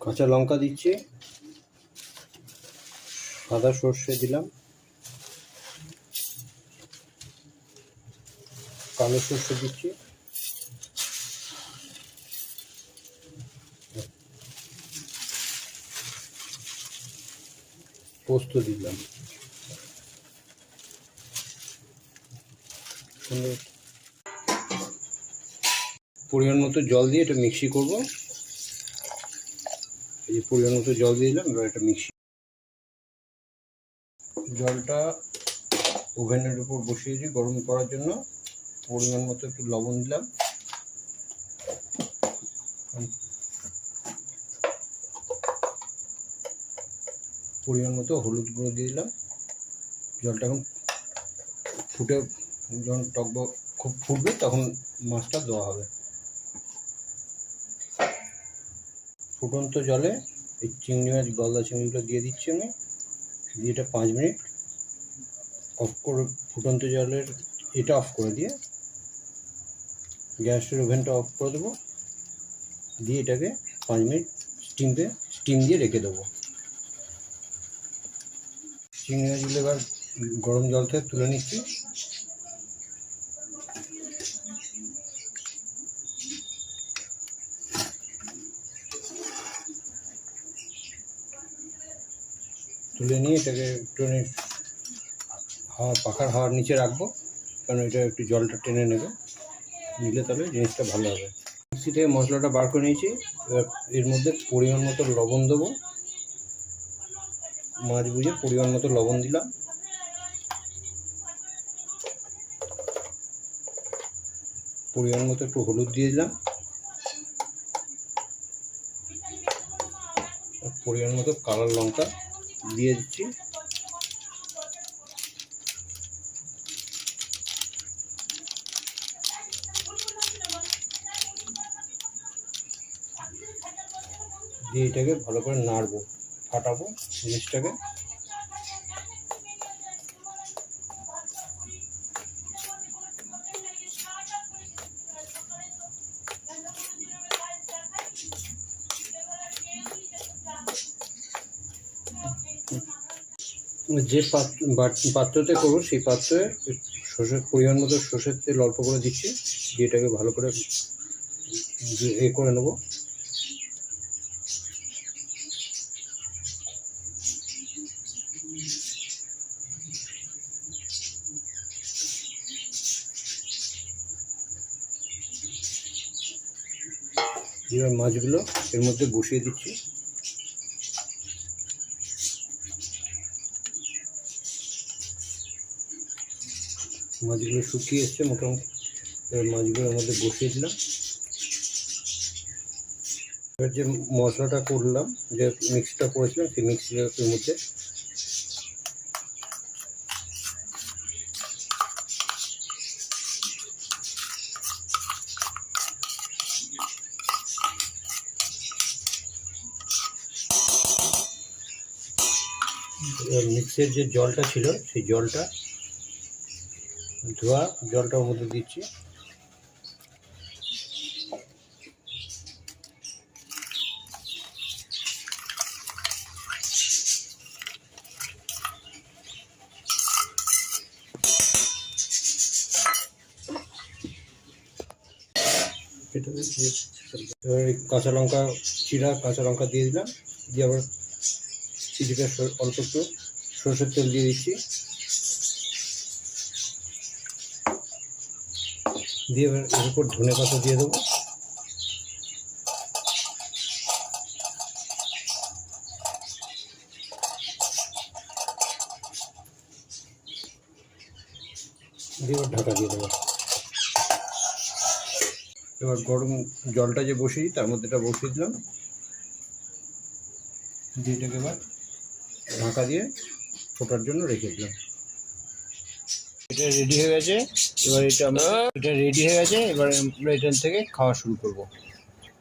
কাঁচা লঙ্কা দিচ্ছি, সাদা সর্ষে দিলাম, কালো সর্ষে দিচ্ছি, পোস্ত দিলাম, পরিমাণ মতো জল দিয়ে এটা মিক্সি করব। এই যে পরিমাণ মতো জল দিয়ে দিলাম, এবার এটা মিক্সি। জলটা ওভেনের উপর বসিয়েছি গরম করার জন্য। পরিমাণ মতো একটু লবণ দিলাম, পরিমাণ মতো হলুদ গুঁড়ো দিয়ে দিলাম। জলটা এখন ফুটে, যখন টকবক খুব ফুটবে তখন মাছটা দেওয়া হবে। ফুটন্ত জলে এই চিংড়ি মাছ, গলদা চিংড়িগুলো দিয়ে দিচ্ছি আমি। দিয়ে এটা 5 মিনিট অফ করে, ফুটন্ত জলের এটা অফ করে দিয়ে গ্যাসের ওভেনটা অফ করে দেবো। দিয়ে এটাকে 5 মিনিট স্টিম দিয়ে রেখে দেবো। চিংড়ি মাছগুলো এবার গরম জল থেকে তুলে নিচ্ছি। তুলে নিয়ে এটাকে একটু পাখার হাওয়ার নিচে রাখবো, কারণ এটা একটু জলটা টেনে নেবে, নিলে তাহলে জিনিসটা ভালো হবে। মিক্সি থেকে মশলাটা বার করে নিয়েছি। এবার এর মধ্যে পরিমাণ মতো লবণ দেবো, মাছ বুঝে পরিমাণ মতো লবণ দিলাম। পরিমাণ মতো একটু হলুদ দিয়ে দিলাম, পরিমাণ মতো কালো লঙ্কা দিয়ে দিচ্ছি। দিয়ে এটাকে ভালো করে নাড়বো, ফাটাবো জিনিসটাকে। যে পাত্রতে করবো সেই পাত্রে সর্ষের পরিমাণ মতো সর্ষের তেল অল্প করে দিচ্ছি। দিয়ে এটাকে ভালো করে করে নেবো। এবার মাছগুলো এর মধ্যে বসিয়ে দিচ্ছি। মাছগুলো শুকিয়ে এসছে মোটামুটি। এবার মাছগুলো এর মধ্যে বসিয়ে দিলাম। এবার যে মশলাটা করলাম, যে মিক্সটা করেছিলাম, সেই মিক্সিটার মধ্যে মিক্সের যে জলটা ছিল সেই জলটা, ধোয়া জলটা ওর মধ্যে দিচ্ছি। এবার কাঁচা লঙ্কা চিরা, কাঁচা লঙ্কা দিয়ে দিলাম। দিয়ে আবার কিছুটা অল্প একটু সরষের তেল দিয়ে দিচ্ছি। দিয়ে এবার এর উপর ধনে পাতা দিয়ে দেবো। দিয়ে এবার ঢাকা দিয়ে দেবো। এবার গরম জলটা যে বসিয়েছি তার মধ্যে এটা বসিয়ে দিলাম। দিয়ে এটাকে এবার ঢাকা দিয়ে ফোটার জন্য রেখে দিলাম। এটা রেডি হয়ে গেছে। এবার এটা রেডি হয়ে গেছে। এবার আমরা এখান থেকে খাওয়া শুরু করব।